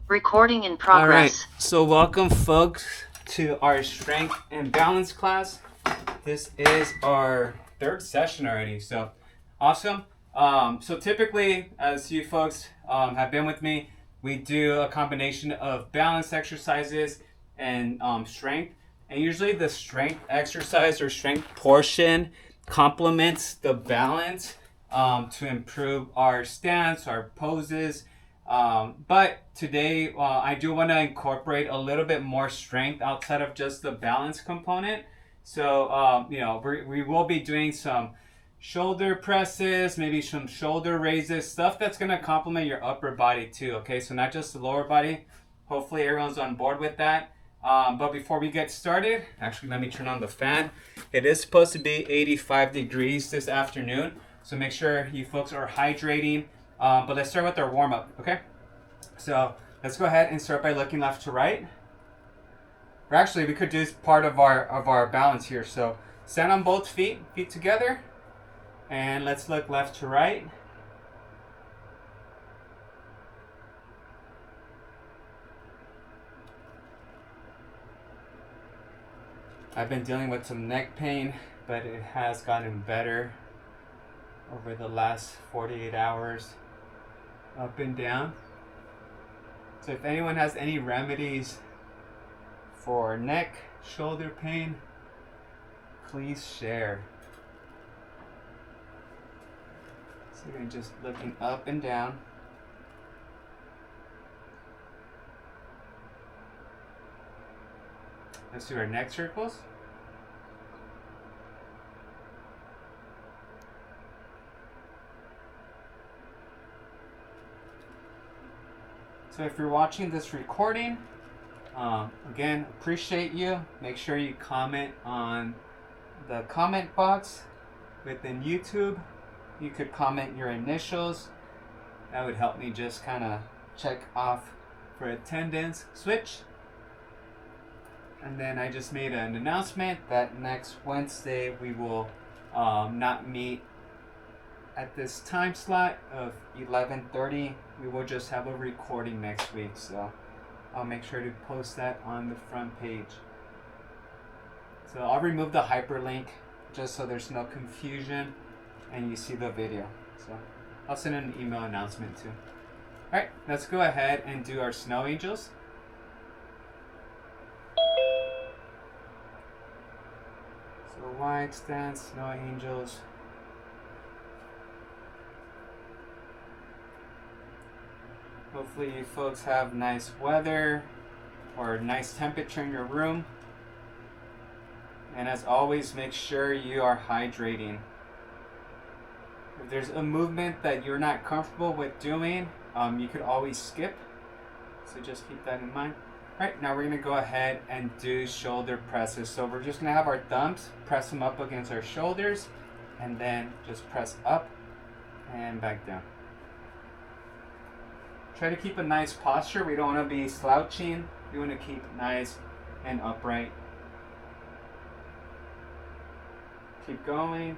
Recording in All right, progress. so welcome folks to our strength and balance class. This is our third session already, so awesome. So typically, as you folks have been with me, we do a combination of balance exercises and strength. And usually the strength exercise or strength portion complements the balance to improve our stance, our poses. But today, I do want to incorporate a little bit more strength outside of just the balance component. So, we will be doing some shoulder presses, maybe some shoulder raises, stuff that's going to complement your upper body too. Okay, so not just the lower body. Hopefully, everyone's on board with that. But before we get started, actually, let me turn on the fan. It is supposed to be 85 degrees this afternoon, so make sure you folks are hydrating. But let's start with our warm up, okay? So let's go ahead and start by looking left to right. Or actually, we could do part of our balance here. So stand on both feet together, and let's look left to right. I've been dealing with some neck pain, but it has gotten better over the last 48 hours, up and down. So if anyone has any remedies for neck, shoulder pain, please share. So you're just looking up and down. Let's do our neck circles. So if you're watching this recording, again, appreciate you. Make sure you comment on the comment box within YouTube. You could comment your initials. That would help me just kind of check off for attendance. Switch. And then I just made an announcement that next Wednesday we will not meet at this time slot of 11:30. We will just have a recording next week, so I'll make sure to post that on the front page. So I'll remove the hyperlink just so there's no confusion and you see the video. So I'll send an email announcement too. Alright, let's go ahead and do our snow angels. So wide stance, snow angels. Hopefully you folks have nice weather or nice temperature in your room. And as always, make sure you are hydrating. If there's a movement that you're not comfortable with doing, you could always skip. So just keep that in mind. Alright, now we're going to go ahead and do shoulder presses. So we're just going to have our thumbs, press them up against our shoulders, and then just press up and back down. Try to keep a nice posture. We don't want to be slouching. We want to keep nice and upright. Keep going.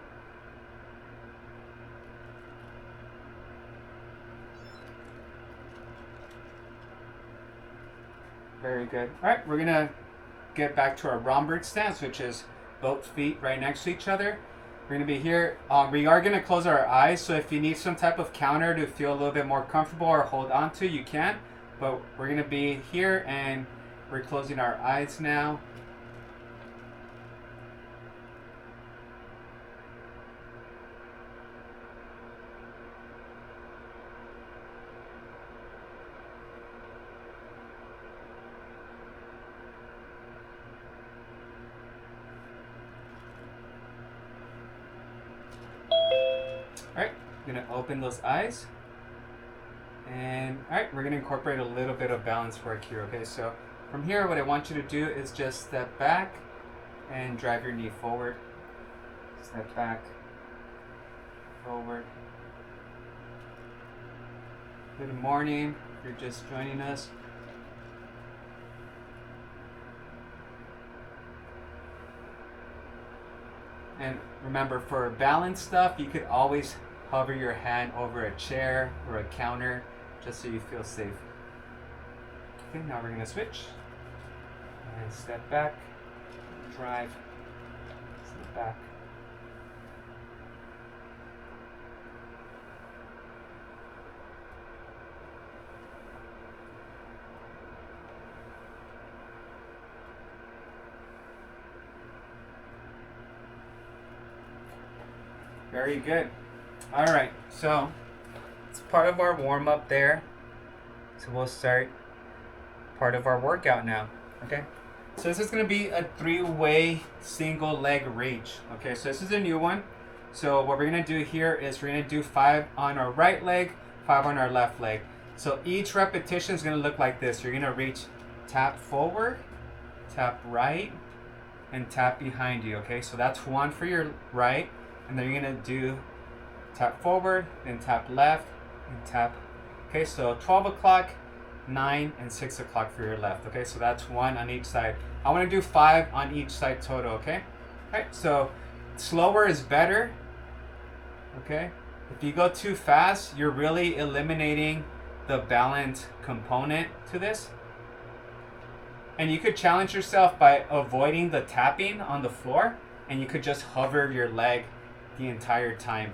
Very good. All right, we're going to get back to our Romberg stance, which is both feet right next to each other. We're going to be here. We are going to close our eyes, so if you need some type of counter to feel a little bit more comfortable or hold on to, you can. But we're going to be here, and we're closing our eyes now. Alright, I'm going to open those eyes. And alright, we're going to incorporate a little bit of balance work here, okay? So from here, what I want you to do is just step back and drive your knee forward. Step back, forward. Good morning, if you're just joining us. And remember, for balance stuff, you could always hover your hand over a chair or a counter just so you feel safe. Okay, now we're gonna switch. And step back, drive, step back. Very good. All right, so it's part of our warm up there. So we'll start part of our workout now. Okay. So this is gonna be a 3-way single leg reach. Okay, so this is a new one. So what we're gonna do here is we're gonna do 5 on our right leg, 5 on our left leg. So each repetition is gonna look like this. You're gonna reach, tap forward, tap right, and tap behind you. Okay, so that's 1 for your right. And then you're gonna do tap forward, then tap left, and tap. Okay, so 12 o'clock, 9, and 6 o'clock for your left. Okay, so that's 1 on each side. I wanna do 5 on each side total, okay? All right, so slower is better, okay? If you go too fast, you're really eliminating the balance component to this. And you could challenge yourself by avoiding the tapping on the floor, and you could just hover your leg the entire time.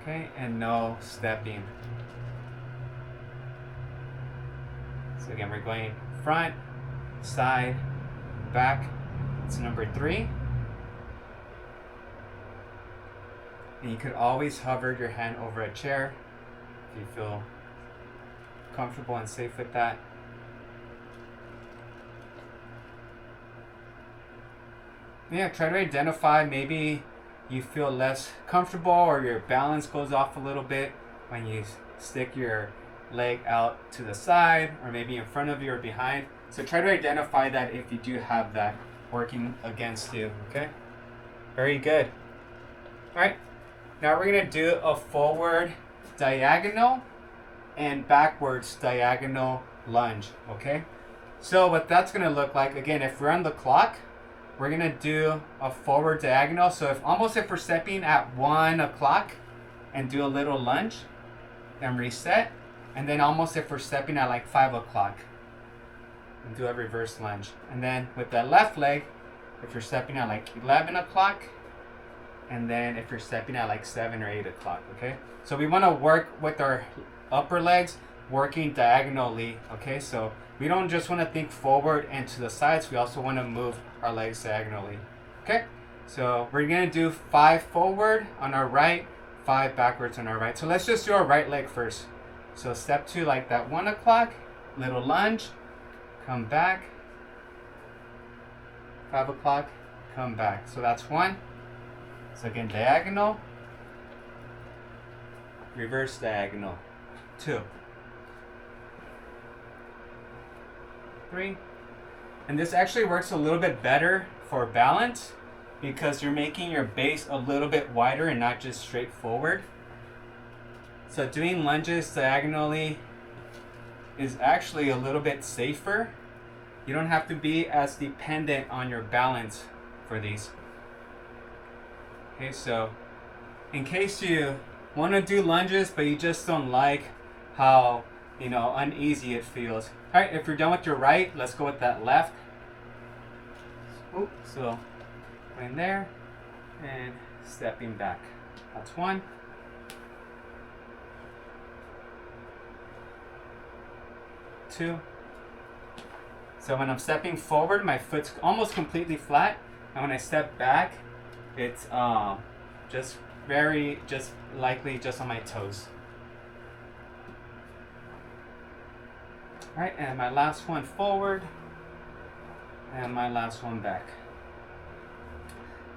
Okay, and no stepping. So again, we're going front, side, back. It's number 3. And you could always hover your hand over a chair if you feel comfortable and safe with that. Yeah, try to identify maybe you feel less comfortable or your balance goes off a little bit when you stick your leg out to the side or maybe in front of you or behind. So try to identify that if you do have that working against you, okay? Very good. All right, now we're gonna do a forward diagonal and backwards diagonal lunge, okay? So what that's gonna look like, again, if we're on the clock, we're gonna do a forward diagonal. So if we're stepping at 1 o'clock and do a little lunge and reset, and then almost if we're stepping at like 5 o'clock and do a reverse lunge. And then with the left leg, if you're stepping at like 11 o'clock, and then if you're stepping at like 7 or 8 o'clock, okay? So we wanna work with our upper legs working diagonally, okay? So we don't just wanna think forward and to the sides, we also wanna move our legs diagonally, okay? So we're gonna do 5 forward on our right, 5 backwards on our right. So let's just do our right leg first. So step 2 like that 1 o'clock, little lunge, come back, 5 o'clock, come back. So that's 1. So again, diagonal, reverse diagonal, 2, 3. And this actually works a little bit better for balance because you're making your base a little bit wider and not just straight forward. So doing lunges diagonally is actually a little bit safer. You don't have to be as dependent on your balance for these. Okay, so in case you want to do lunges but you just don't like how, uneasy it feels. All right, if you're done with your right, let's go with that left. Ooh, so going there and stepping back. That's 1. 2. So when I'm stepping forward, my foot's almost completely flat, and when I step back, it's just likely just on my toes. All right, and my last one forward, and my last one back.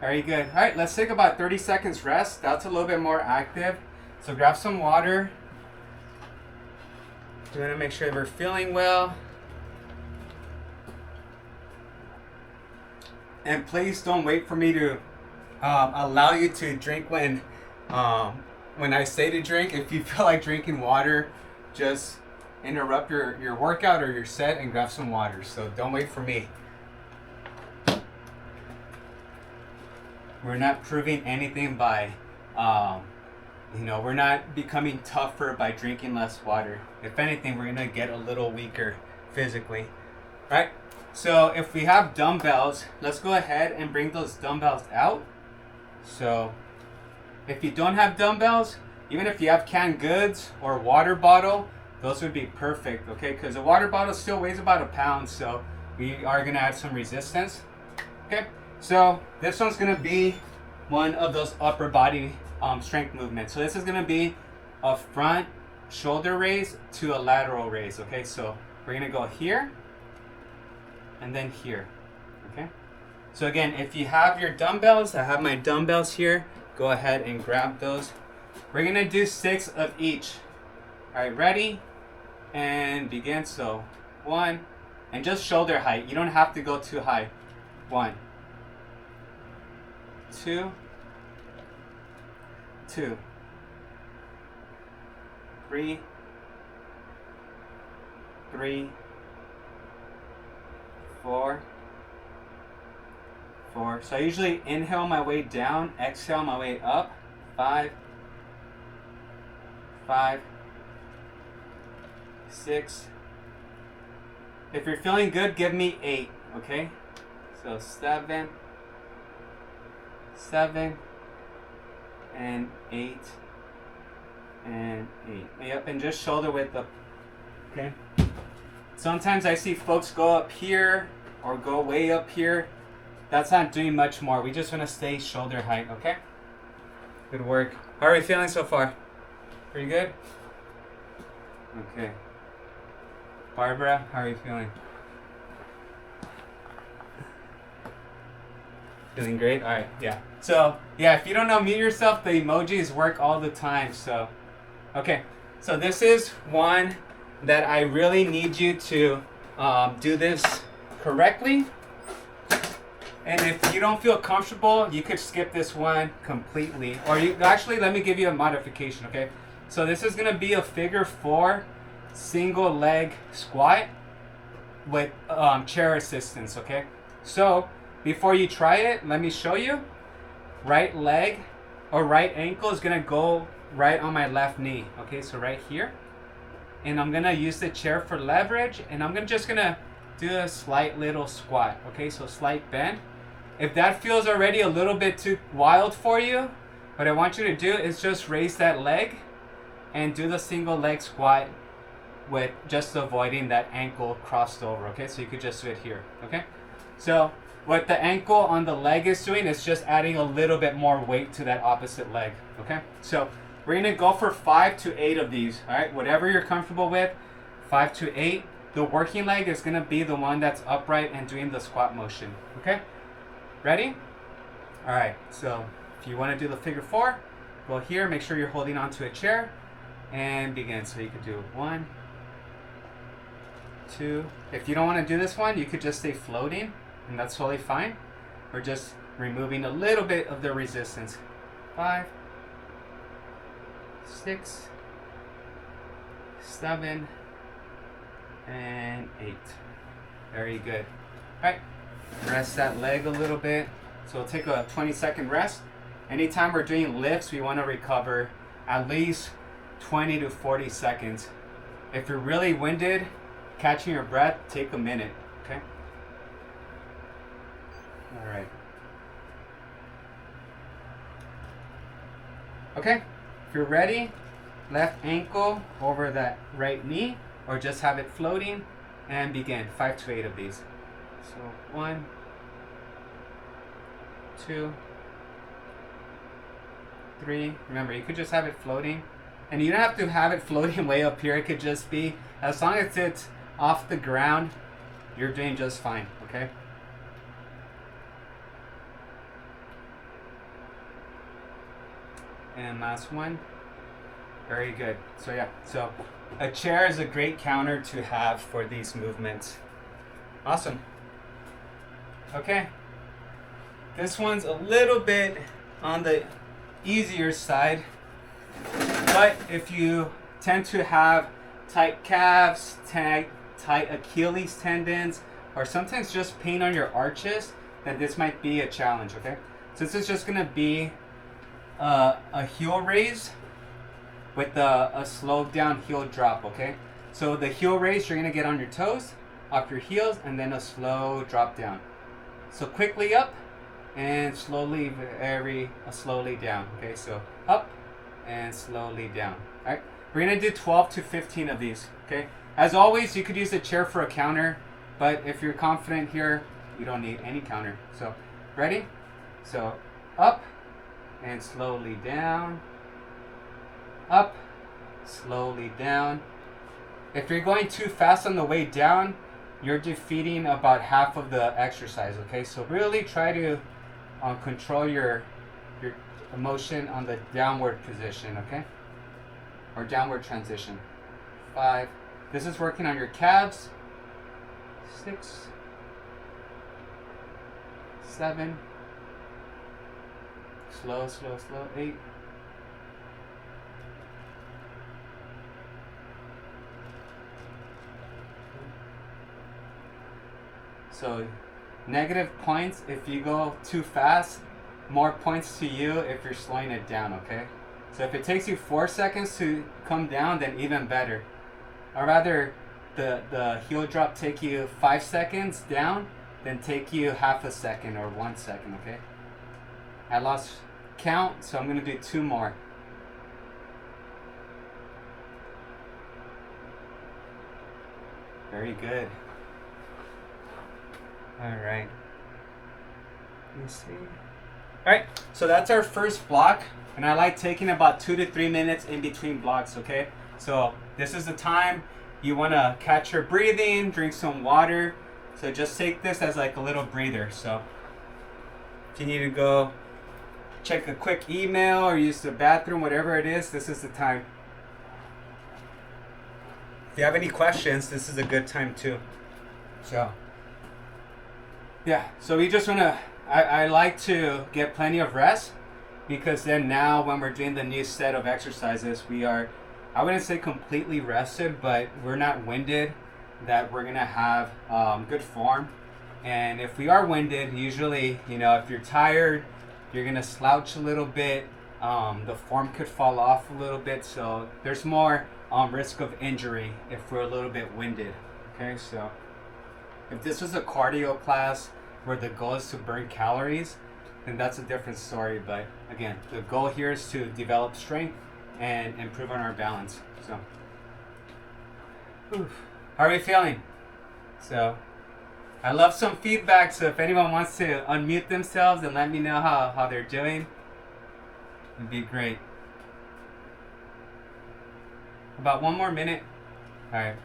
Very good. All right, let's take about 30 seconds rest. That's a little bit more active. So grab some water. You want to make sure we're feeling well. And please don't wait for me to allow you to drink when I say to drink. If you feel like drinking water, just interrupt your workout or your set and grab some water. So don't wait for me. We're not proving anything by You know, we're not becoming tougher by drinking less water. If anything, we're gonna get a little weaker physically, right? So if we have dumbbells, let's go ahead and bring those dumbbells out. So if you don't have dumbbells, even if you have canned goods or water bottle, those would be perfect, okay? Because a water bottle still weighs about a pound, so we are gonna add some resistance, okay? So this one's gonna be one of those upper body strength movements. So this is gonna be a front shoulder raise to a lateral raise, okay? So we're gonna go here and then here, okay? So again, if you have your dumbbells, I have my dumbbells here, go ahead and grab those. We're gonna do 6 of each. All right, ready? And begin. So 1, and just shoulder height. You don't have to go too high. 1, 2, 2, 3, 3, 4, 4. So I usually inhale my way down, exhale my way up. 5, 5, 6. If you're feeling good, give me 8, okay? So 7, 7, and 8, and 8. Yep, and just shoulder width up, okay? Sometimes I see folks go up here or go way up here. That's not doing much more. We just want to stay shoulder height, okay? Good work. How are we feeling so far? Pretty good? Okay. Barbara, how are you feeling? Feeling great? Alright, yeah. So, yeah, if you don't know, mute yourself. The emojis work all the time, so. Okay, so this is one that I really need you to do this correctly. And if you don't feel comfortable, you could skip this one completely. Or you actually, let me give you a modification, okay? So this is gonna be a figure 4 single leg squat with chair assistance, okay? So before you try it, let me show you. Right leg or right ankle is gonna go right on my left knee, okay? So right here. And I'm gonna use the chair for leverage, and I'm just gonna do a slight little squat, okay? So slight bend. If that feels already a little bit too wild for you, what I want you to do is just raise that leg and do the single leg squat with just avoiding that ankle crossed over, okay? So you could just do it here, okay? So what the ankle on the leg is doing is just adding a little bit more weight to that opposite leg, okay? So we're gonna go for 5 to 8 of these, all right? Whatever you're comfortable with, 5 to 8. The working leg is gonna be the one that's upright and doing the squat motion, okay? Ready? All right, so if you wanna do the figure 4, go here, make sure you're holding onto a chair, and begin. So you could do 1, 2. If you don't wanna do this one, you could just stay floating, and that's totally fine. We're just removing a little bit of the resistance. 5, 6, 7, and 8. Very good. All right, rest that leg a little bit. So we'll take a 20-second rest. Anytime we're doing lifts, we want to recover at least 20 to 40 seconds. If you're really winded, catching your breath, take a minute, okay? All right. Okay, if you're ready, left ankle over that right knee, or just have it floating, and begin. 5 to 8 of these. So 1, 2, 3. Remember, you could just have it floating, and you don't have to have it floating way up here. It could just be, as long as it's off the ground, you're doing just fine, okay? And last one. Very good. So yeah, so a chair is a great counter to have for these movements. Awesome. Okay. This one's a little bit on the easier side, but if you tend to have tight calves, tight Achilles tendons, or sometimes just pain on your arches, then this might be a challenge, okay? So this is just gonna be a heel raise with a slowed down heel drop, okay? So the heel raise, you're gonna get on your toes, off your heels, and then a slow drop down. So quickly up, and slowly, slowly down, okay? So up, and slowly down, all right? We're gonna do 12 to 15 of these, okay? As always, you could use a chair for a counter, but if you're confident here, you don't need any counter. So, ready? So, up, and slowly down, up, slowly down. If you're going too fast on the way down, you're defeating about half of the exercise, okay? So really try to control your motion on the downward position, okay? Or downward transition. 5. This is working on your calves. 6, 7. Slow, slow, slow. 8. So negative points if you go too fast, more points to you if you're slowing it down, okay? So if it takes you 4 seconds to come down, then even better. Or rather, the heel drop take you 5 seconds down, then take you half a second or 1 second, okay? I lost count, so I'm gonna do 2 more. Very good. All right. Let me see. All right, so that's our first block, and I like taking about 2 to 3 minutes in between blocks, okay? So this is the time you wanna catch your breathing, drink some water. So just take this as like a little breather. So if you need to go check a quick email or use the bathroom, whatever it is, this is the time. If you have any questions, this is a good time too. So yeah, so we just wanna, I like to get plenty of rest, because then now when we're doing the new set of exercises, we are, I wouldn't say completely rested, but we're not winded, that we're gonna have good form. And if we are winded, usually, you know, if you're tired, you're gonna slouch a little bit, the form could fall off a little bit, so there's more risk of injury if we're a little bit winded, okay? So if this was a cardio class where the goal is to burn calories, then that's a different story. But again, the goal here is to develop strength and improve on our balance. So, how are we feeling? So, I love some feedback. So if anyone wants to unmute themselves and let me know how they're doing, it'd be great. About 1 more minute. All right,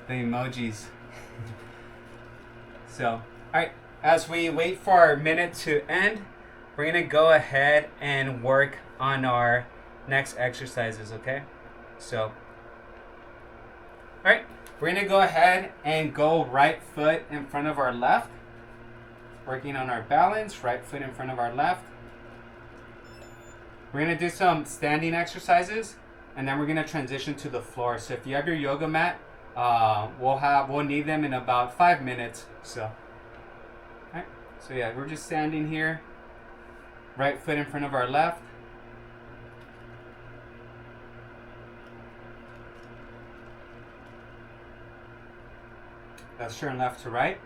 the emojis. So, alright, as we wait for our minute to end, we're going to go ahead and work on our next exercises, okay? So, alright, we're going to go ahead and go right foot in front of our left. Working on our balance, right foot in front of our left. We're going to do some standing exercises, and then we're going to transition to the floor. So if you have your yoga mat, we'll need them in about 5 minutes. So, alright. So yeah, we're just standing here, right foot in front of our left. Let's turn left to right.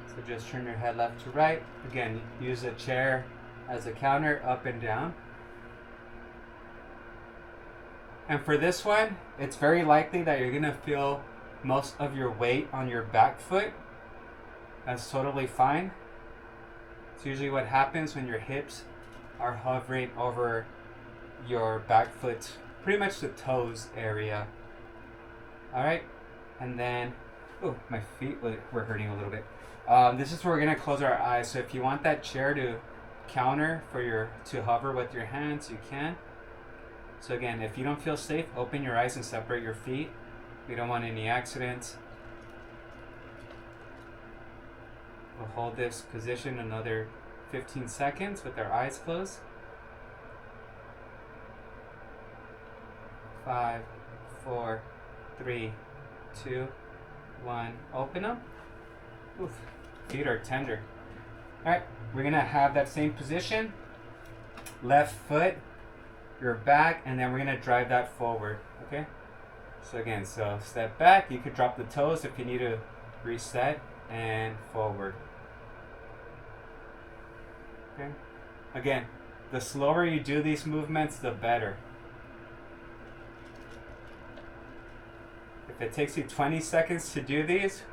So just turn your head left to right. Again, use a chair as a counter, up and down. And for this one, it's very likely that you're gonna feel most of your weight on your back foot. That's totally fine. It's usually what happens when your hips are hovering over your back foot, pretty much the toes area. All right, and then, oh, my feet were hurting a little bit. This is where we're gonna close our eyes. So if you want that chair to counter to hover with your hands, you can. So again, if you don't feel safe, open your eyes and separate your feet. We don't want any accidents. We'll hold this position another 15 seconds with our eyes closed. 5, 4, 3, 2, 1. Open them. Oof. Feet are tender. Alright, we're going to have that same position. Left foot, your back, and then we're going to drive that forward. Okay? So again, so step back. You could drop the toes if you need to reset, and forward. Okay? Again, the slower you do these movements, the better. If it takes you 20 seconds to do these,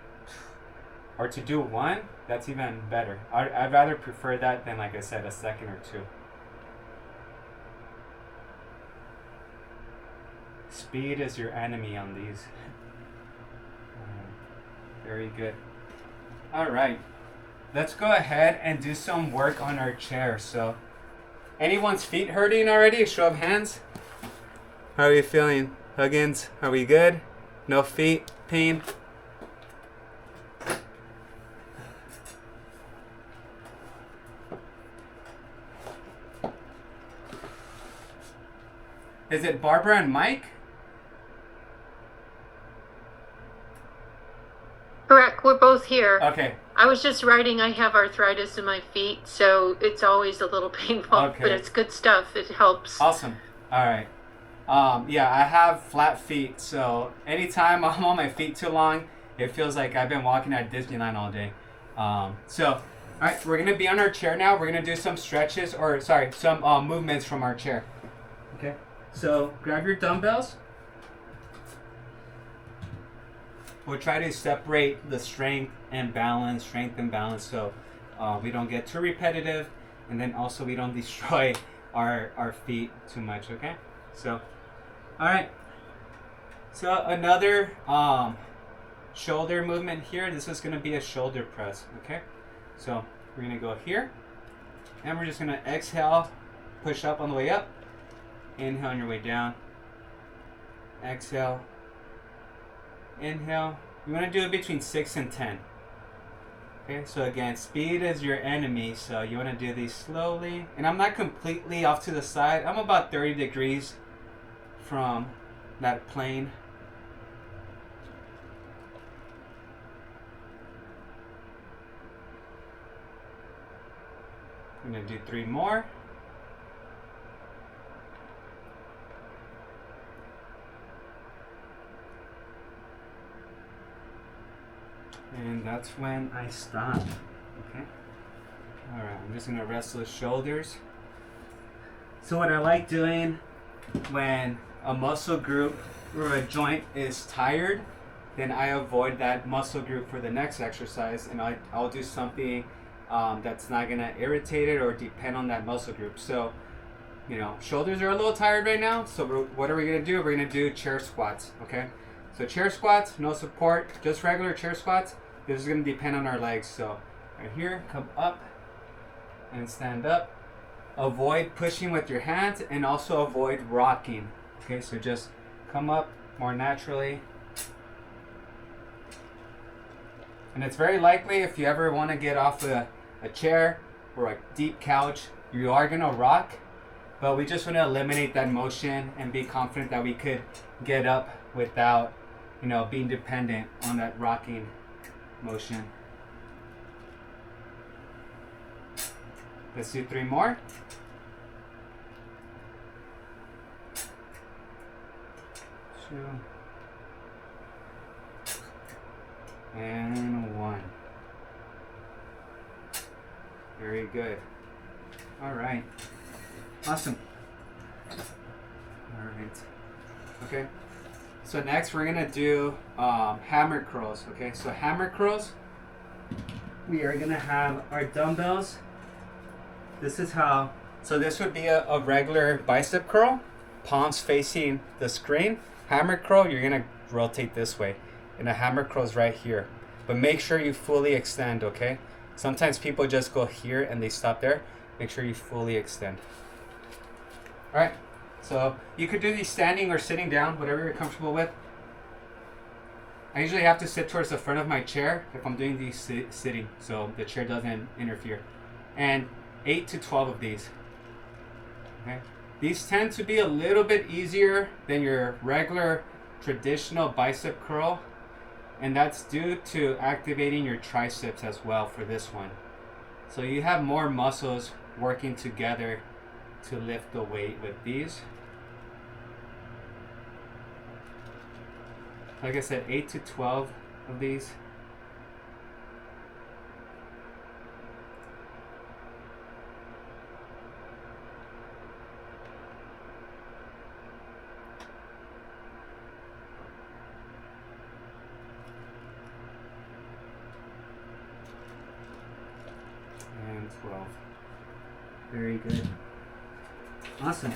or to do one, that's even better. I'd rather prefer that than, like I said, a second or two. Speed is your enemy on these. Very good. All right. Let's go ahead and do some work on our chair. So, anyone's feet hurting already? Show of hands. How are you feeling, Huggins? Are we good? No feet pain? Is it Barbara and Mike? Correct, we're both here. Okay. I was just writing I have arthritis in my feet, so it's always a little painful, Okay. but it's good stuff. It helps. Awesome. All right. Yeah, I have flat feet, so anytime I'm on my feet too long, it feels like I've been walking at Disneyland all day. All right, we're gonna be on our chair now. We're gonna do some stretches, or sorry, some movements from our chair. Okay. So grab your dumbbells. We'll try to separate the strength and balance, so we don't get too repetitive, and then also we don't destroy our feet too much, okay? So, all right. So another shoulder movement here. This is gonna be a shoulder press, okay? So we're gonna go here, and we're just gonna exhale, push up on the way up, inhale on your way down, exhale, inhale. You want to do it between 6 and 10. Okay, so again, speed is your enemy, so you want to do these slowly. And I'm not completely off to the side. I'm about 30 degrees from that plane. I'm going to do 3 more. And that's when I stop. Okay. All right. I'm just gonna rest those shoulders. So what I like doing when a muscle group or a joint is tired, then I avoid that muscle group for the next exercise, and I'll do something that's not gonna irritate it or depend on that muscle group. So, you know, shoulders are a little tired right now. So what are we gonna do? We're gonna do chair squats. Okay. So chair squats, no support, just regular chair squats. This is going to depend on our legs. So right here, come up and stand up. Avoid pushing with your hands and also avoid rocking. Okay, so just come up more naturally. And it's very likely if you ever want to get off a chair or a deep couch, you are going to rock. But we just want to eliminate that motion and be confident that we could get up without, you know, being dependent on that rocking motion. Let's do 3 more. 2 and 1. Very good. All right. Awesome. All right. Okay. So next we're gonna do hammer curls. Okay, so hammer curls, we are gonna have our dumbbells. This is how, so this would be a regular bicep curl, palms facing the screen. Hammer curl, you're gonna rotate this way, and a hammer curl is right here. But make sure you fully extend, okay? Sometimes people just go here and they stop there. Make sure you fully extend. All right. So you could do these standing or sitting down, whatever you're comfortable with. I usually have to sit towards the front of my chair if I'm doing these sitting, so the chair doesn't interfere. And 8 to 12 of these. Okay. These tend to be a little bit easier than your regular traditional bicep curl, and that's due to activating your triceps as well for this one. So you have more muscles working together to lift the weight with these. Like I said, 8 to 12 of these. And 12. Very good. Awesome.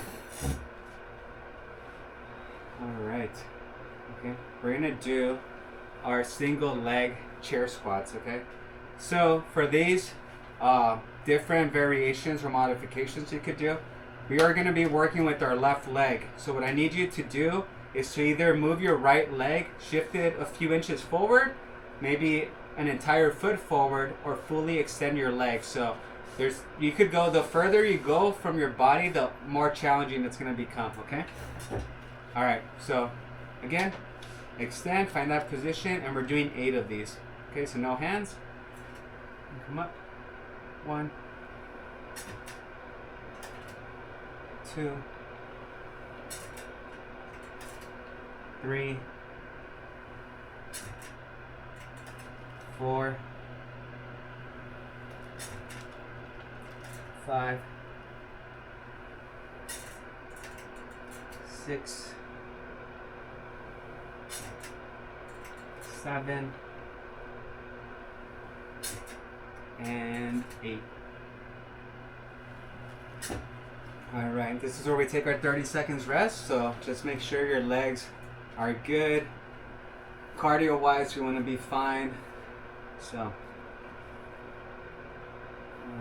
All right. Okay, we're gonna do our single leg chair squats. Okay, so for these different variations or modifications you could do, we are gonna be working with our left leg. So what I need you to do is to either move your right leg, shift it a few inches forward, maybe an entire foot forward, or fully extend your leg. So you could go, the further you go from your body, the more challenging it's gonna become. Okay. All right. So again, extend, find that position, and we're doing 8 of these. Okay, so no hands. Come up. 1, 2, 3, 4, 5, 6, 7, and 8. All right, this is where we take our 30 seconds rest. So just make sure your legs are good. Cardio wise, you want to be fine. So, all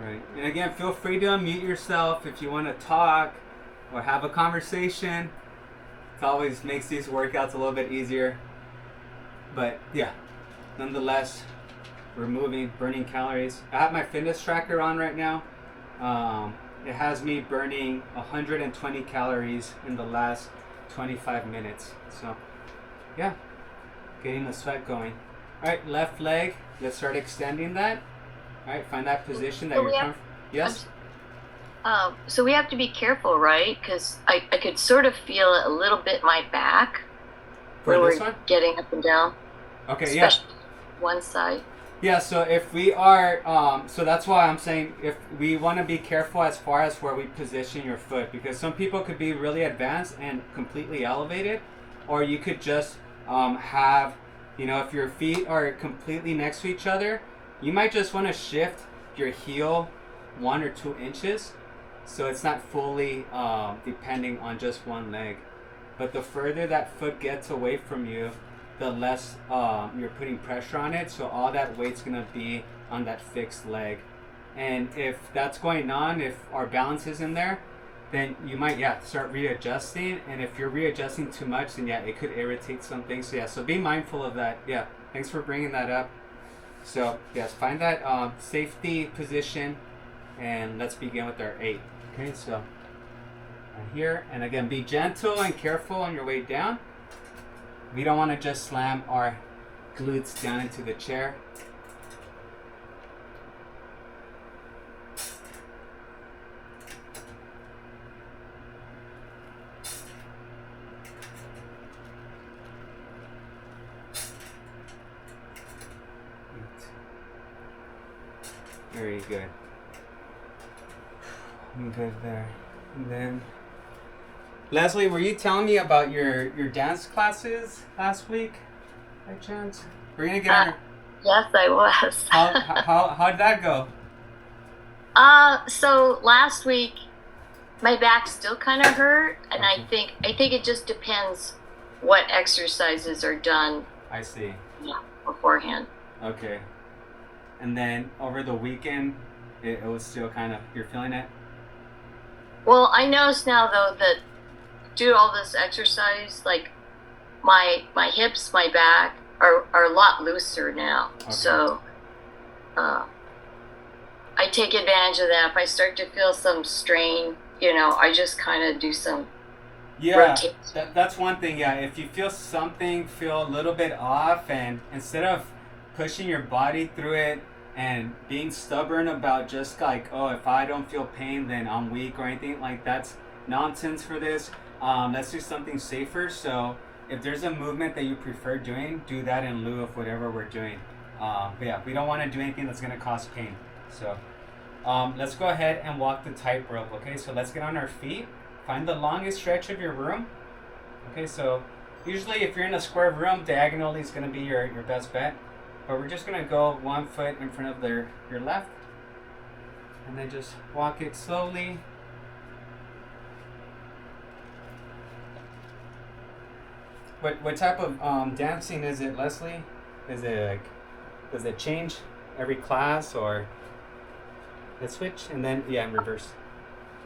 right. And again, feel free to unmute yourself if you want to talk or have a conversation. It always makes these workouts a little bit easier. But yeah, nonetheless, we're moving, burning calories. I have my fitness tracker on right now. It has me burning 120 calories in the last 25 minutes. So yeah, getting the sweat going. All right, left leg. Let's start extending that. All right, find that position that you're comfortable. Yes? So we have to be careful, right? Because I could sort of feel it a little bit in my back. For when this we're one? getting up and down. Okay, Especially one side. Yeah, so if we are, so that's why I'm saying if we want to be careful as far as where we position your foot, because some people could be really advanced and completely elevated, or you could just have, if your feet are completely next to each other, you might just want to shift your heel 1 or 2 inches, so it's not fully depending on just one leg. But the further that foot gets away from you, the less you're putting pressure on it, so all that weight's gonna be on that fixed leg. And if that's going on, if our balance is in there, then you might start readjusting. And if you're readjusting too much, then it could irritate something. So be mindful of that. Thanks for bringing that up. So yes, find that safety position, and let's begin with our 8. Okay, so right here, and again, be gentle and careful on your way down. We don't want to just slam our glutes down into the chair. Very good. I'm good there. And then Leslie, were you telling me about your dance classes last week, by chance? We're gonna get on. Yes, I was. How'd that go? So last week, my back still kind of hurt, and I think it just depends what exercises are done. I see. Yeah, beforehand. Okay. And then over the weekend, it was still kind of, you're feeling it? Well, I notice now though that do all this exercise, like my hips, my back are a lot looser now. Okay. So I take advantage of that. If I start to feel some strain, I just kind of do some Yeah, rotation. that's one thing. Yeah, if you feel something feel a little bit off, and instead of pushing your body through it and being stubborn about just like, oh, if I don't feel pain, then I'm weak or anything like that's nonsense for this. Let's do something safer. So if there's a movement that you prefer doing, do that in lieu of whatever we're doing. But yeah, we don't want to do anything that's going to cause pain. So let's go ahead and walk the tightrope. Okay, so let's get on our feet. Find the longest stretch of your room. Okay, so usually if you're in a square room, diagonally is going to be your best bet. But we're just going to go 1 foot in front of your left. And then just walk it slowly. What type of dancing is it, Leslie? Is it like, does it change every class, or let's switch and then in reverse?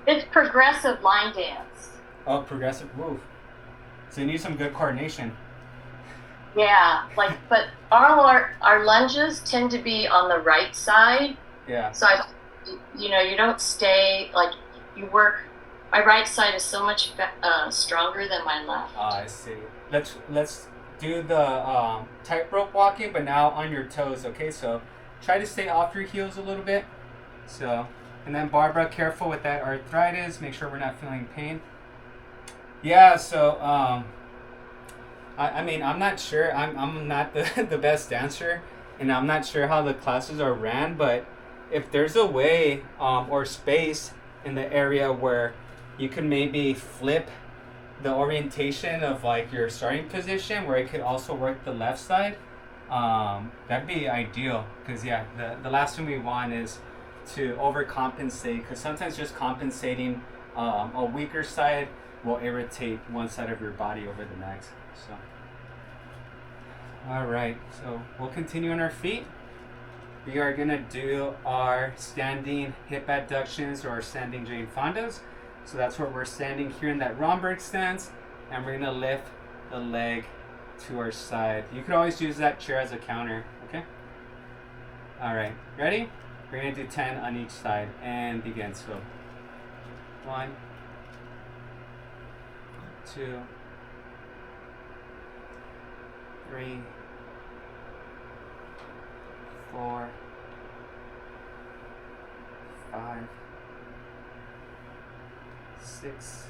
It's progressive line dance. Oh, progressive move. So you need some good coordination. Yeah, like, but our lunges tend to be on the right side. Yeah. So you don't stay, like, you work. My right side is so much stronger than my left. I see. Let's do the tightrope walking, but now on your toes. Okay, so try to stay off your heels a little bit. So, and then Barbara, careful with that arthritis. Make sure we're not feeling pain. Yeah. So I mean, I'm not sure. I'm not the best dancer, and I'm not sure how the classes are ran. But if there's a way or space in the area where you can maybe flip the orientation of like your starting position, where it could also work the left side, that'd be ideal. Because yeah, the last thing we want is to overcompensate. Because sometimes just compensating a weaker side will irritate one side of your body over the next. So, all right. So we'll continue on our feet. We are gonna do our standing hip abductions or standing Jane Fondas. So that's where we're standing here in that Romberg stance, and we're gonna lift the leg to our side. You could always use that chair as a counter, okay? All right, ready? We're gonna do 10 on each side and begin. So 1, 2, 3, 4, 5, 6,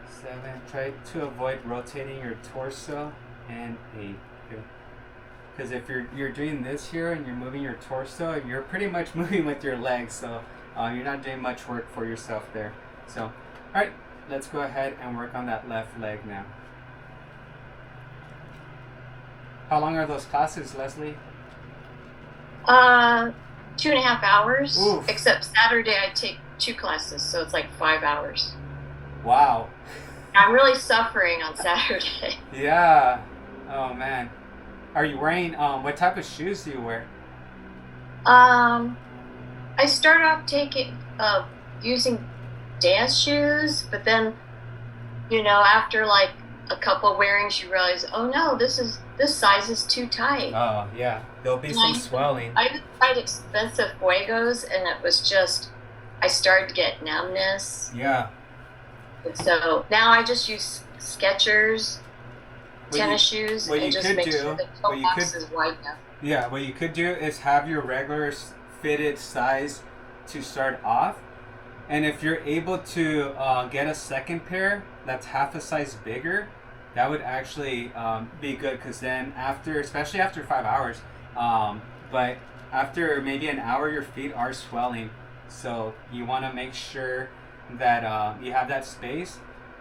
7. Try to avoid rotating your torso, and 8. Because if you're doing this here and you're moving your torso, you're pretty much moving with your legs, so you're not doing much work for yourself there. So, all right, let's go ahead and work on that left leg now. How long are those classes, Leslie? 2.5 hours. Oof. Except Saturday I take 2 classes, so it's like 5 hours. Wow. I'm really suffering on Saturday. Yeah. Oh man. Are you wearing what type of shoes do you wear? I started off using dance shoes, but then, after like a couple wearings, you realize, oh no, this size is too tight. Oh yeah, there'll be some swelling. I just tried expensive Fuegos, and it was just, I started to get numbness. Yeah. And so now I just use Skechers tennis shoes and just make sure the toe box is wide enough. Yeah, what you could do is have your regular fitted size to start off, and if you're able to get a second pair that's half a size bigger, that would actually be good, because then especially after 5 hours, but after maybe an hour, your feet are swelling, so you want to make sure that you have that space.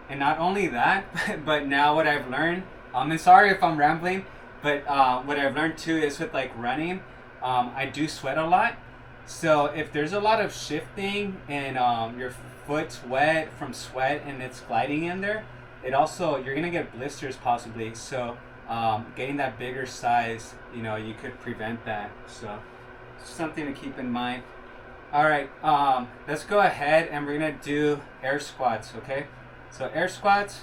And not only that, but now what I've learned, and sorry if I'm rambling, but what I've learned too is with like running, I do sweat a lot. So if there's a lot of shifting and your foot's wet from sweat and it's gliding in there, you're gonna get blisters possibly. So getting that bigger size, you could prevent that. So something to keep in mind. All right, let's go ahead and we're gonna do air squats, okay? So air squats,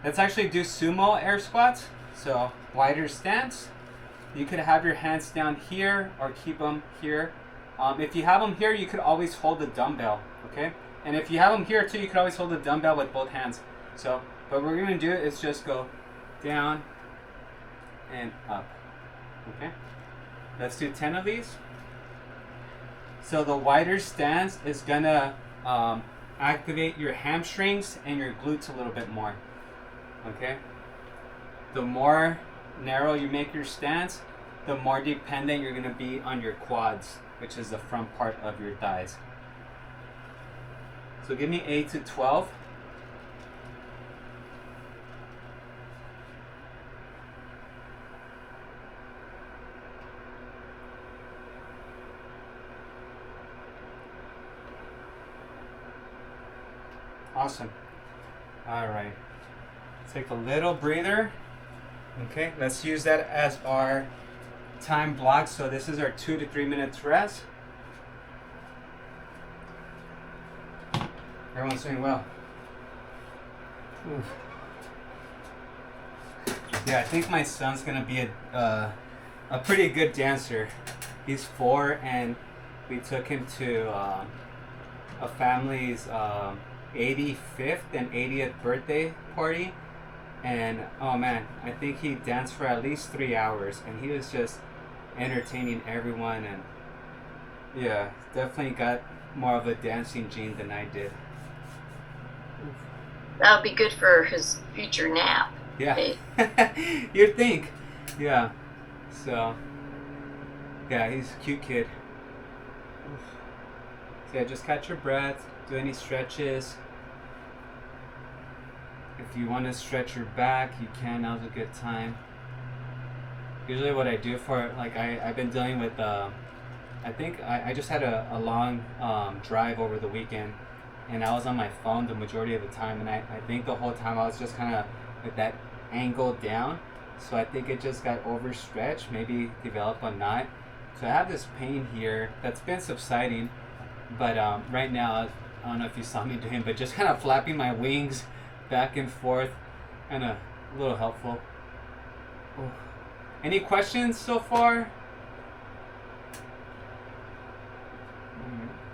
let's actually do sumo air squats. So wider stance. You could have your hands down here or keep them here. If you have them here, you could always hold the dumbbell, okay? And if you have them here too, you could always hold the dumbbell with both hands. So, but what we're gonna do is just go down and up. Okay. Let's do 10 of these. So the wider stance is gonna activate your hamstrings and your glutes a little bit more. Okay. The more narrow you make your stance, the more dependent you're gonna be on your quads, which is the front part of your thighs. So give me 8 to 12. Awesome. All right. Take a little breather. Okay, let's use that as our time block. So this is our 2 to 3 minutes rest. Everyone's doing well. Oof. Yeah, I think my son's gonna be a pretty good dancer. He's 4, and we took him to a family's 85th and 80th birthday party, and oh man, I think he danced for at least 3 hours, and he was just entertaining everyone, and yeah, definitely got more of a dancing gene than I did. That would be good for his future nap. Yeah. Okay. You'd think. Yeah. So, yeah, he's a cute kid. So yeah, just catch your breath. Do any stretches. If you want to stretch your back, you can. Now's a good time. Usually what I do for, like, I've been dealing with, I think I just had a long drive over the weekend, and I was on my phone the majority of the time, and I think the whole time I was just kind of with that angle down, so I think it just got overstretched, maybe developed a knot. So I have this pain here that's been subsiding, but right now, I don't know if you saw me doing, but just kind of flapping my wings back and forth, kind of a little helpful. Oh. Any questions so far?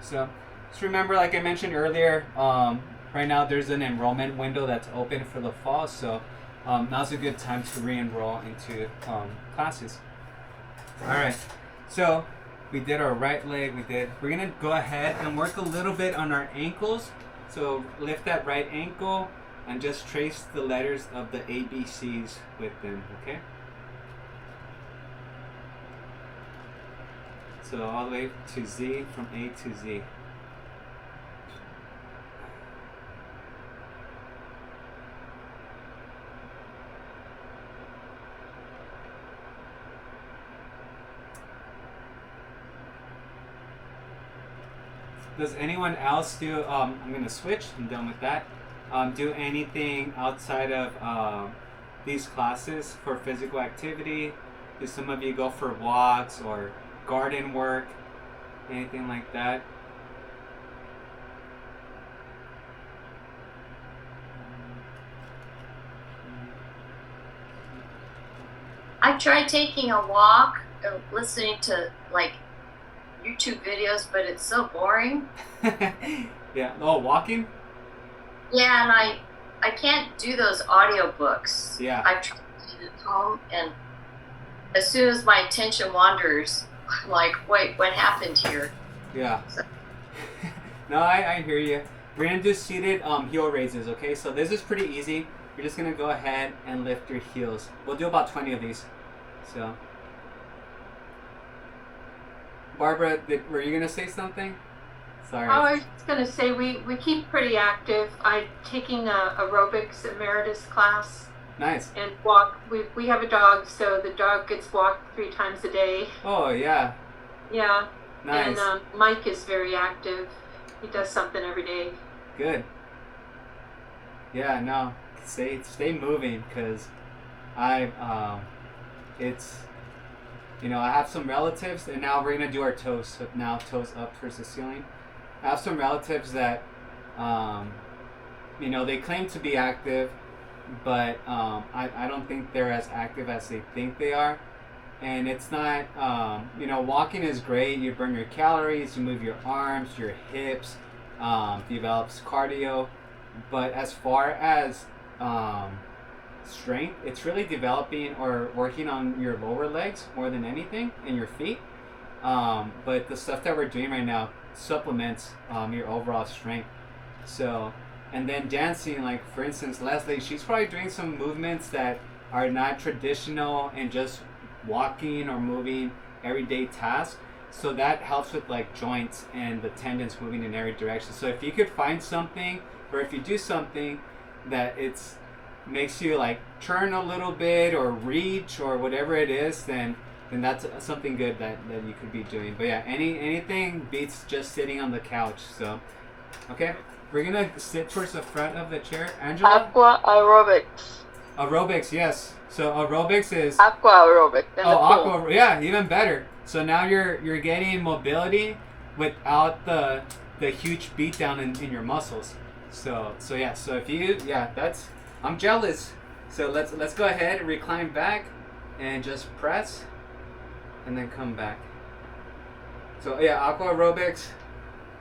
So just remember, like I mentioned earlier, right now there's an enrollment window that's open for the fall, so now's a good time to re-enroll into classes. All right, so we did our right leg. We're gonna go ahead and work a little bit on our ankles. So lift that right ankle and just trace the letters of the ABCs with them. Okay. So all the way to Z, from A to Z. Does anyone else do, I'm going to switch, I'm done with that. Do anything outside of these classes for physical activity? Do some of you go for walks or garden work, anything like that? I tried taking a walk and listening to like YouTube videos, but it's so boring. Yeah. Oh, walking? Yeah, and I can't do those audiobooks. Yeah. I've tried to do it at home, and as soon as my attention wanders, I'm like, wait, what happened here? Yeah. So. No, I hear you. We're going to do seated heel raises, okay? So this is pretty easy. You're just going to go ahead and lift your heels. We'll do about 20 of these. So, Barbara, were you going to say something? Sorry. Oh, I was just going to say we keep pretty active. I'm taking a aerobics emeritus class. Nice. And walk. We have a dog, so the dog gets walked 3 times a day. Oh, yeah. Yeah. Nice. And Mike is very active. He does something every day. Good. Yeah, no. Stay moving, because it's, you know, I have some relatives, and now we're going to do our toes. So now toes up towards the ceiling. I have some relatives that, you know, they claim to be active, but I don't think they're as active as they think they are. And it's not, you know, walking is great. You burn your calories, you move your arms, your hips, develops cardio. But as far as strength, it's really developing or working on your lower legs more than anything and your feet. But the stuff that we're doing right now supplements your overall strength. So, and then dancing, like for instance, Leslie, she's probably doing some movements that are not traditional and just walking or moving everyday tasks. So that helps with like joints and the tendons moving in every direction. So if you could find something, or if you do something that it's makes you like turn a little bit or reach or whatever it is, then that's something good that you could be doing. But yeah, anything beats just sitting on the couch. So okay, we're gonna sit towards the front of the chair. Angela? Aqua aerobics. Aerobics, yes. So aerobics is Aqua aerobics. aqua, yeah, even better. So now you're getting mobility without the huge beat down in your muscles. So yeah, so if you that's I'm jealous. So let's go ahead and recline back and just press and then come back. So yeah, aqua aerobics,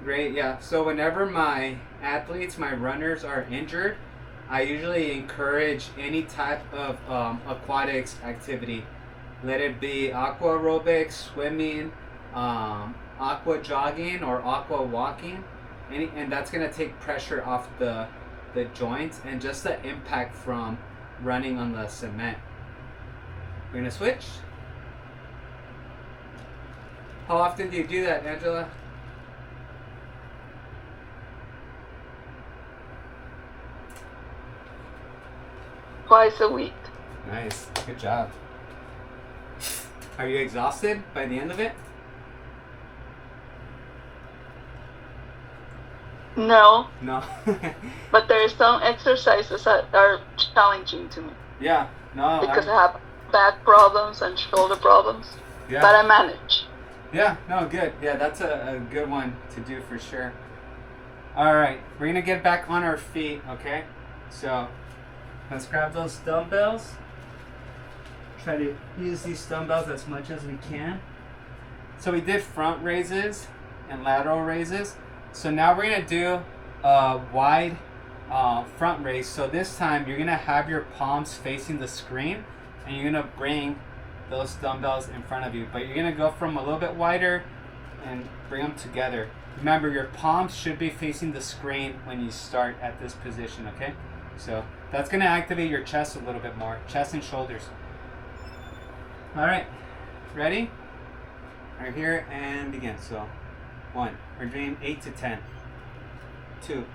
great. Yeah. So whenever my athletes, my runners are injured, I usually encourage any type of aquatics activity. Let it be aqua aerobics, swimming, aqua jogging, or aqua walking, and that's gonna take pressure off the joints and just the impact from running on the cement. We're gonna switch. How often do you do that, Angela? Twice a week. Nice, good job. Are you exhausted by the end of it? No, No. but there are some exercises that are challenging to me Yeah, no. because I have back problems and shoulder problems. Yeah. But I manage. Yeah, no, good. Yeah, that's a good one to do for sure. All right, we're gonna get back on our feet, okay? So let's grab those dumbbells. Try to use these dumbbells as much as we can. So we did front raises and lateral raises. So now we're gonna do a wide front raise. So this time you're gonna have your palms facing the screen and you're gonna bring those dumbbells in front of you. But you're gonna go from a little bit wider and bring them together. Remember, your palms should be facing the screen when you start at this position, okay? So that's gonna activate your chest a little bit more, chest and shoulders. All right, ready? Right here and begin. So 1, we're doing 8 to 10. 2,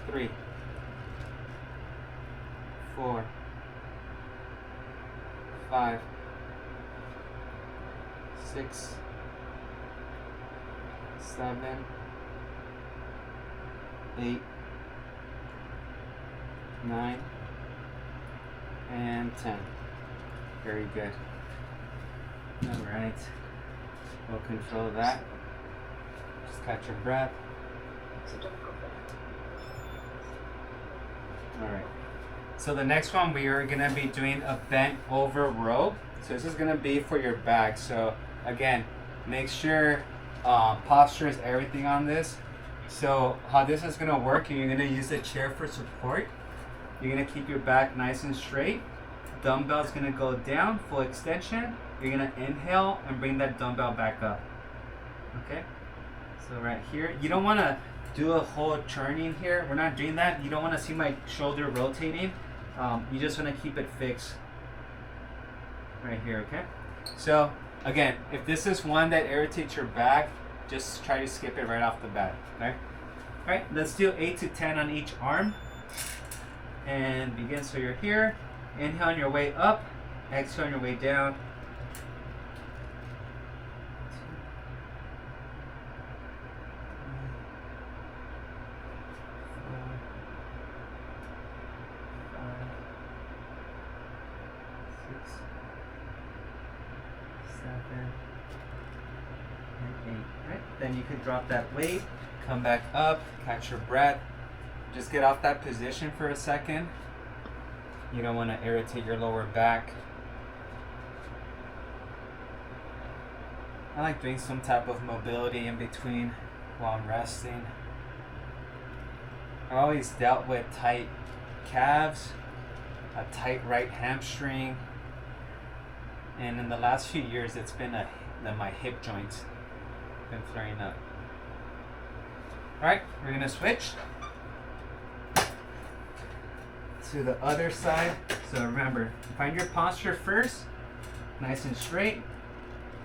3, 4, 5, 6, 7, 8, 9, and 10. Very good. All right. We'll control that. Just catch your breath. All right. So the next one, we are gonna be doing a bent over row. So this is gonna be for your back. So again, make sure posture is everything on this. So how this is gonna work, you're gonna use the chair for support. You're gonna keep your back nice and straight. Dumbbell's gonna go down, full extension. You're gonna inhale and bring that dumbbell back up. Okay? So right here, you don't wanna do a whole turning here. We're not doing that. You don't wanna see my shoulder rotating. You just wanna keep it fixed right here, okay? So again, if this is one that irritates your back, just try to skip it right off the bat, okay? All right, let's do 8 to 10 on each arm. And begin, so you're here. Inhale on your way up, exhale on your way down. 7, and 8. Right? Then you can drop that weight, come back up, catch your breath. Just get off that position for a second. You don't want to irritate your lower back. I like doing some type of mobility in between while resting. I always dealt with tight calves, a tight right hamstring, and in the last few years it's been my hip joints been flaring up. Alright, we're gonna switch to the other side. So remember, find your posture first, nice and straight.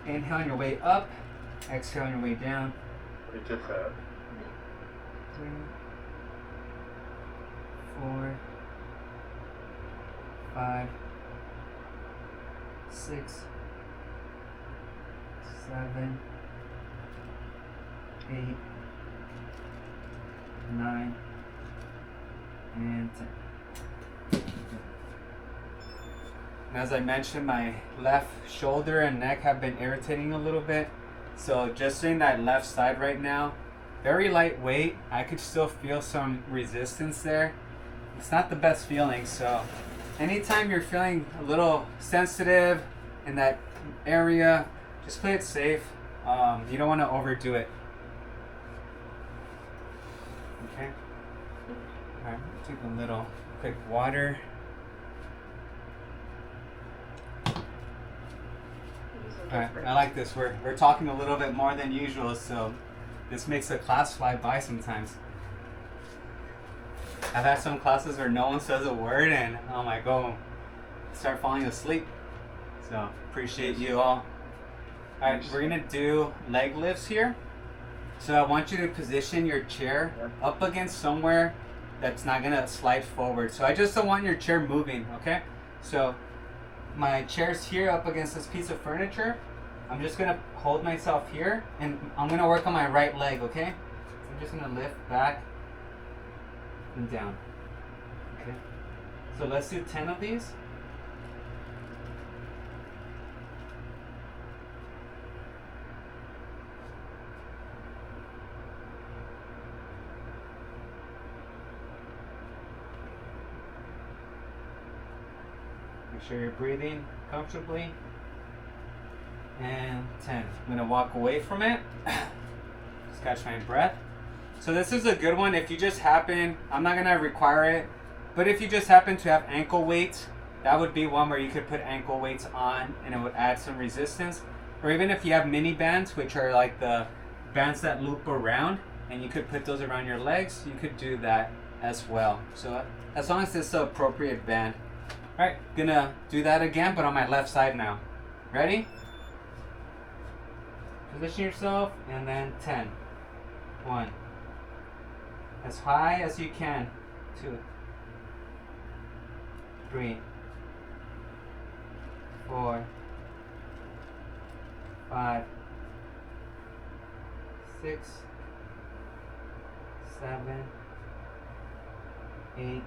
Inhale on your way up, exhale on your way down. 3, 4, 5, 6, 7, 8, 9, and 10. And as I mentioned, my left shoulder and neck have been irritating a little bit. So just doing that left side right now, very lightweight. I could still feel some resistance there. It's not the best feeling, so anytime you're feeling a little sensitive in that area, just play it safe. You don't want to overdo it. Okay. All right, take a little quick water. Alright, I like this. We're talking a little bit more than usual, so this makes the class fly by sometimes. I've had some classes where no one says a word and I'm like, oh, start falling asleep. So appreciate you all. Alright, we're gonna do leg lifts here. So I want you to position your chair up against somewhere that's not gonna slide forward. So I just don't want your chair moving, okay? So my chair's here up against this piece of furniture. I'm just gonna hold myself here and I'm gonna work on my right leg, okay? So I'm just gonna lift back and down. Okay. So let's do 10 of these. Make sure you're breathing comfortably. And 10. I'm gonna walk away from it. Just catch my breath. So this is a good one if you just happen, I'm not gonna require it, but if you just happen to have ankle weights, that would be one where you could put ankle weights on and it would add some resistance. Or even if you have mini bands, which are like the bands that loop around, and you could put those around your legs, you could do that as well. So as long as it's the appropriate band. Alright, gonna do that again, but on my left side now. Ready? Position yourself, and then 10. 1. As high as you can. 2. 3. 4. 5. 6. 7. 8.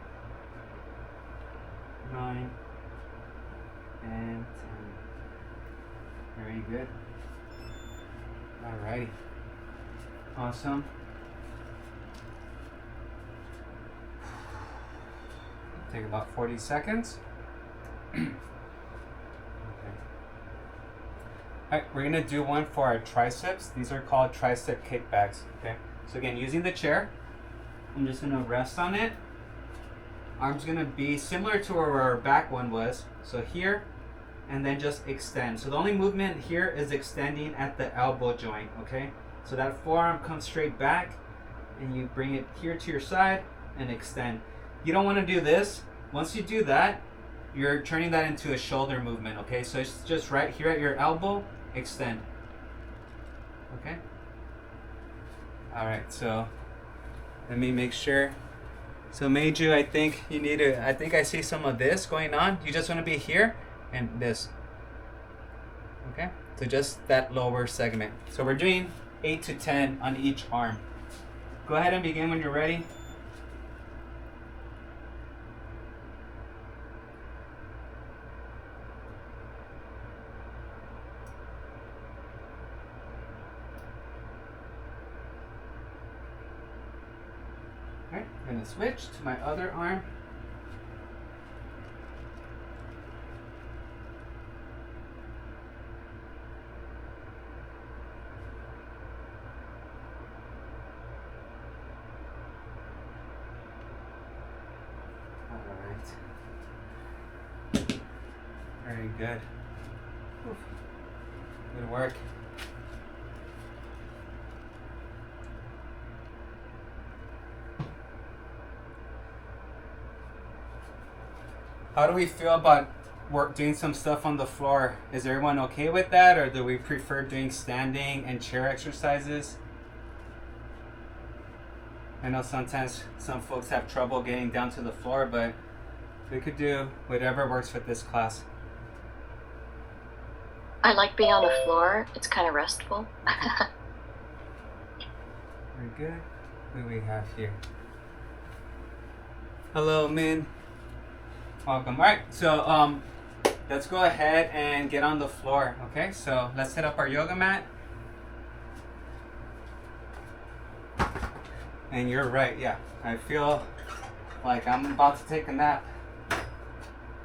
9. And 10. Very good. Alrighty. Awesome. Take about 40 seconds. Okay. Alright, we're gonna do one for our triceps. These are called tricep kickbacks. Okay. So again, using the chair, I'm just gonna rest on it. Arm's gonna be similar to where our back one was. So here, and then just extend. So the only movement here is extending at the elbow joint, okay? So that forearm comes straight back and you bring it here to your side and extend. You don't want to do this. Once you do that, you're turning that into a shoulder movement, okay? So it's just right here at your elbow, extend. Okay? Alright, so let me make sure. So Meiju, I think you need to, I think I see some of this going on. You just want to be here and this. Okay? So just that lower segment. So we're doing 8 to 10 on each arm. Go ahead and begin when you're ready. Alright, I'm gonna switch to my other arm. good. Oof. Good work. How do we feel about doing some stuff on the floor? Is everyone okay with that, or do we prefer doing standing and chair exercises? I know sometimes some folks have trouble getting down to the floor, but we could do whatever works with this class. I like being on the floor. It's kind of restful. Very good. Who do we have here? Hello, Min. Welcome. All right, so let's go ahead and get on the floor. Okay, so let's set up our yoga mat. And you're right, yeah. I feel like I'm about to take a nap,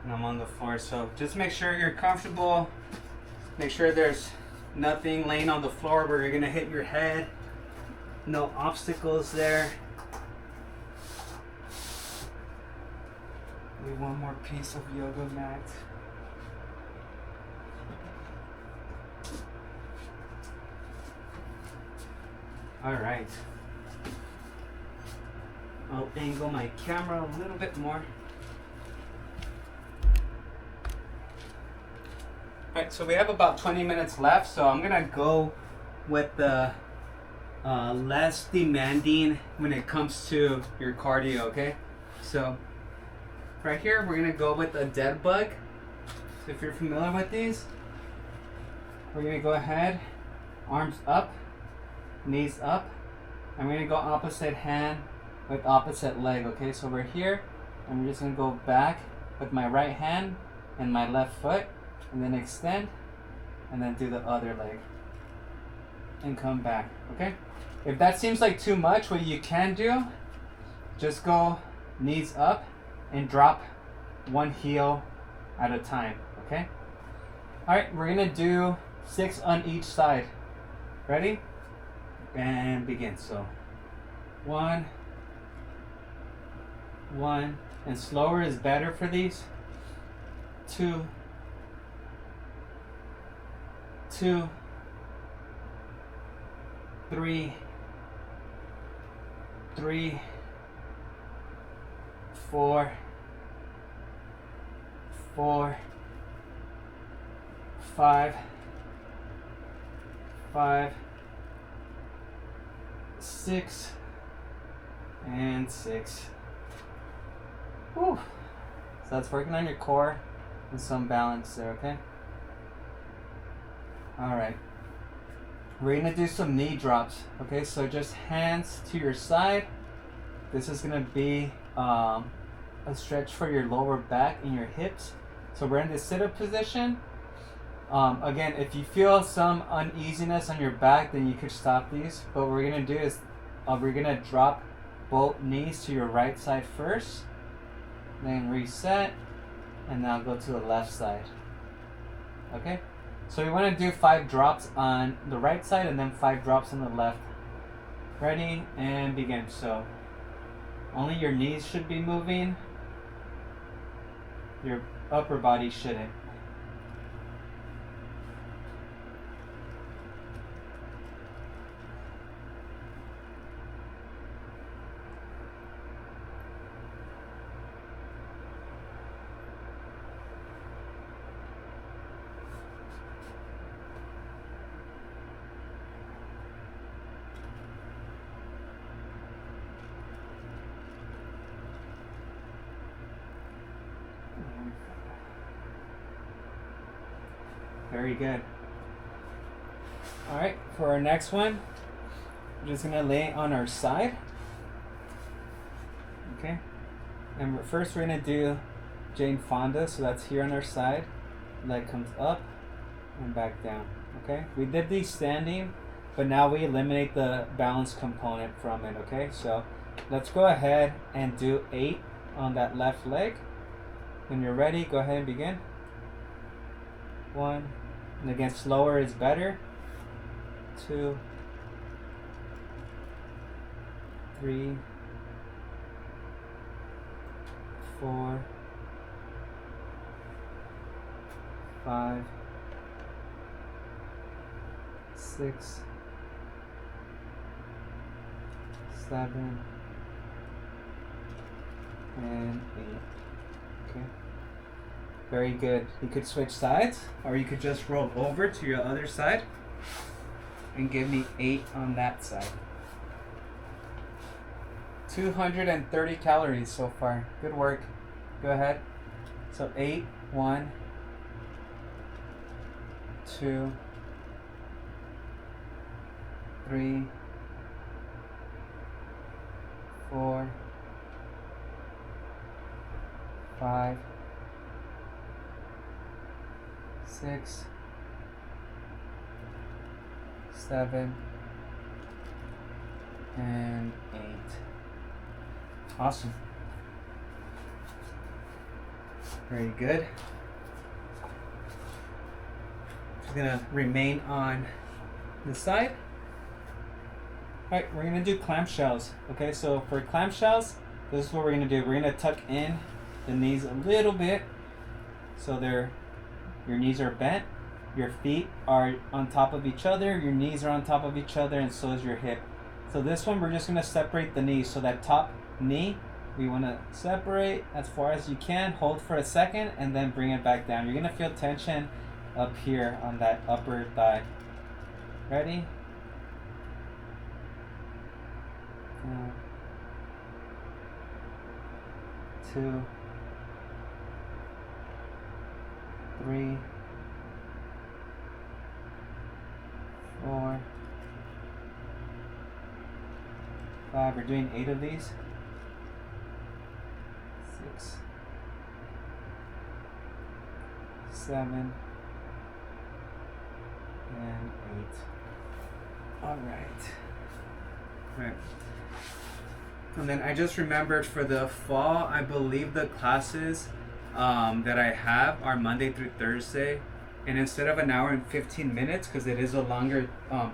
and I'm on the floor. So just make sure you're comfortable. Make sure there's nothing laying on the floor where you're gonna hit your head. No obstacles there. Maybe one more piece of yoga mat. All right. I'll angle my camera a little bit more. Alright, so we have about 20 minutes left, so I'm gonna go with the less demanding when it comes to your cardio, okay? So right here, we're gonna go with a dead bug. So if you're familiar with these, we're gonna go ahead, arms up, knees up, and we're gonna go opposite hand with opposite leg, okay? So we're here, and we're just gonna go back with my right hand and my left foot, and then extend, and then do the other leg, and come back, okay? If that seems like too much, what you can do, just go knees up and drop one heel at a time, okay? All right, we're gonna do 6 on each side. Ready? And begin. So 1, and slower is better for these. 2, 3, 4, 5, 6, and 6. Whew. So that's working on your core and some balance there, okay? All right. We're gonna do some knee drops, okay? So just hands to your side. This is gonna be a stretch for your lower back and your hips. So we're in the sit-up position. Again, if you feel some uneasiness on your back, then you could stop these. But what we're gonna do is we're gonna drop both knees to your right side first, then reset, and now go to the left side. Okay? So we want to do 5 drops on the right side and then 5 drops on the left. Ready, and begin. So only your knees should be moving. Your upper body shouldn't. Very good. Alright, for our next one, we're just gonna lay on our side. Okay. And first we're gonna do Jane Fonda, so that's here on our side. Leg comes up and back down. Okay? We did these standing, but now we eliminate the balance component from it, okay? So let's go ahead and do 8 on that left leg. When you're ready, go ahead and begin. 1, and again, slower is better. 2, 3, 4, 5, 6, 7, and 8. Okay. Very good. You could switch sides, or you could just roll over to your other side and give me 8 on that side. 230 calories so far. Good work. Go ahead. So 8, 1, 2, 3, 4, 5, 6, 7, and 8. Awesome. Very good. Just gonna remain on this side. Alright, we're gonna do clamshells. Okay, so for clamshells, this is what we're gonna do. We're gonna tuck in the knees a little bit so your knees are bent, your feet are on top of each other, your knees are on top of each other, and so is your hip. So this one, we're just gonna separate the knees. So that top knee, we wanna separate as far as you can, hold for a second, and then bring it back down. You're gonna feel tension up here on that upper thigh. Ready? 2, 3, 4, 5. We're doing 8 of these. 6, 7, and 8. All right. And then I just remembered for the fall, I believe the classes that I have are Monday through Thursday. And instead of an hour and 15 minutes, because it is a longer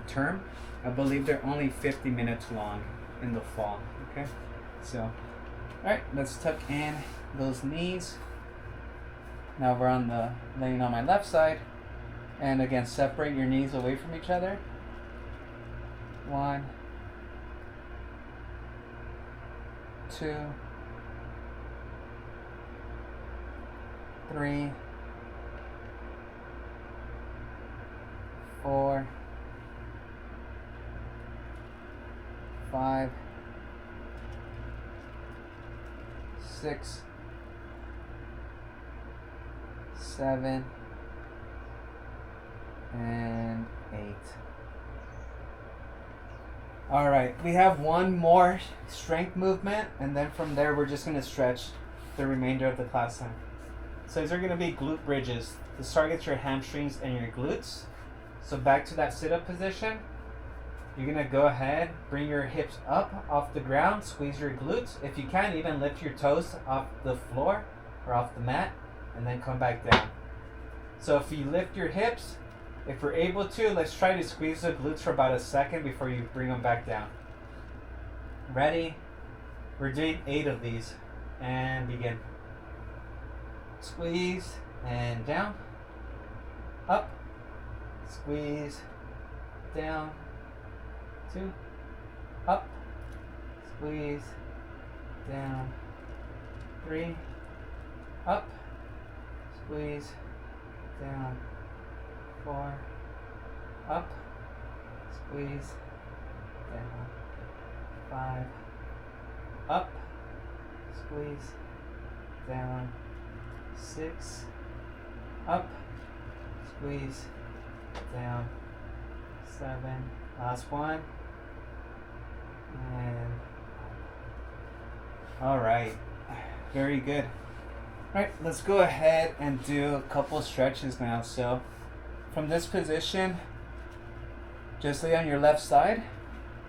term, I believe they're only 50 minutes long in the fall. Okay? So, all right, let's tuck in those knees. Now we're laying on my left side. And again, separate your knees away from each other. 1, 2, 3, 4, 5, 6, 7, and 8. All right, we have one more strength movement, and then from there we're just going to stretch the remainder of the class time. So these are going to be glute bridges. This targets your hamstrings and your glutes. So back to that sit-up position. You're going to go ahead, bring your hips up off the ground, squeeze your glutes. If you can, even lift your toes off the floor or off the mat, and then come back down. So if you lift your hips, if we're able to, let's try to squeeze the glutes for about a second before you bring them back down. Ready? We're doing 8 of these. And begin. Squeeze and down. Up. Squeeze. Down. 2. Up. Squeeze. Down. 3. Up. Squeeze. Down. 4. Up. Squeeze. Down. 5. Up. Squeeze. Down. 6. Up. Squeeze. Down. 7. Last one. And all right. Very good. All right, let's go ahead and do a couple stretches now. So from this position, just lay on your left side.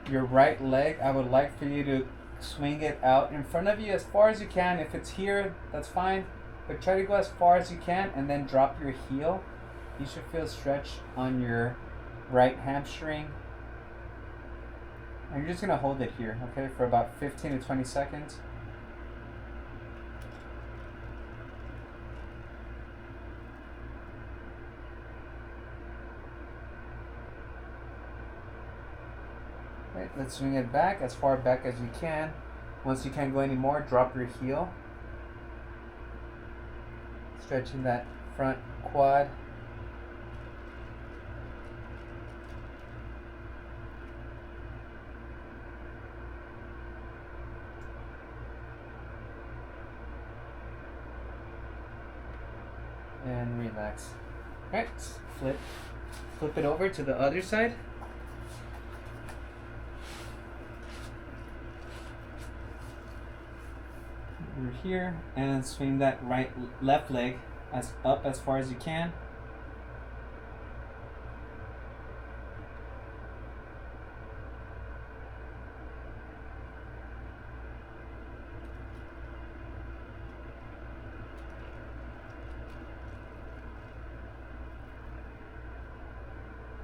Your right leg, I would like for you to swing it out in front of you as far as you can. If it's here, that's fine. But try to go as far as you can and then drop your heel. You should feel stretch on your right hamstring. And you're just gonna hold it here, okay, for about 15 to 20 seconds. Right, let's swing it back as far back as you can. Once you can't go anymore, drop your heel. Stretching that front quad. And relax. Alright, flip it over to the other side. Over here, and swing that left leg up as far as you can.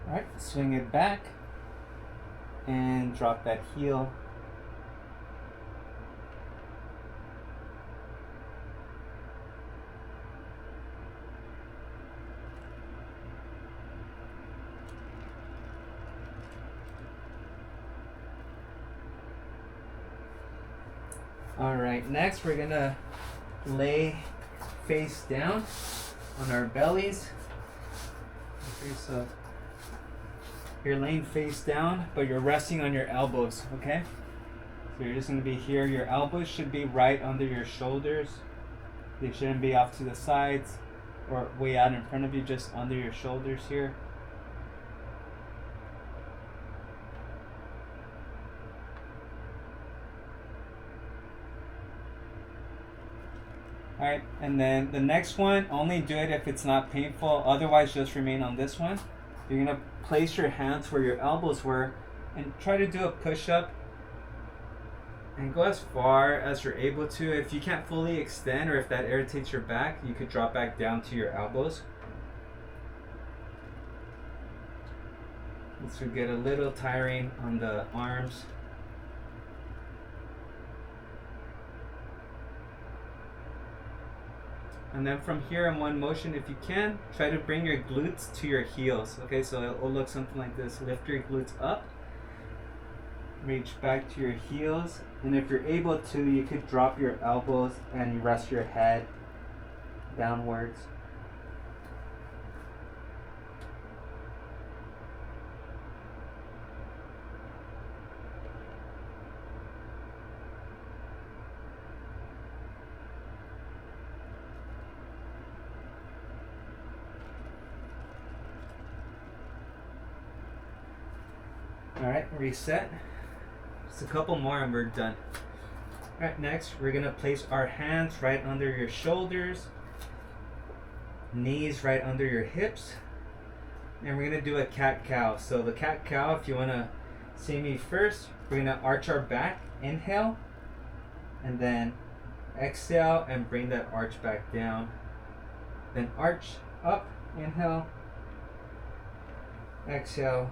Alright, swing it back and drop that heel. Alright, next we're gonna lay face down on our bellies. Okay, so you're laying face down, but you're resting on your elbows, okay? So you're just gonna be here. Your elbows should be right under your shoulders. They shouldn't be off to the sides or way out in front of you, just under your shoulders here. Alright, and then the next one, only do it if it's not painful, otherwise just remain on this one. You're gonna place your hands where your elbows were and try to do a push-up and go as far as you're able to. If you can't fully extend or if that irritates your back, you could drop back down to your elbows. This would get a little tiring on the arms. And then from here in one motion, if you can, try to bring your glutes to your heels. Okay, so it will look something like this. Lift your glutes up, reach back to your heels, and if you're able to, you could drop your elbows and you rest your head downwards. Alright, reset. Just a couple more and we're done. Alright, next we're going to place our hands right under your shoulders, knees right under your hips, and we're going to do a cat-cow. So the cat-cow, if you want to see me first, we're going to arch our back, inhale, and then exhale and bring that arch back down. Then arch up, inhale, exhale,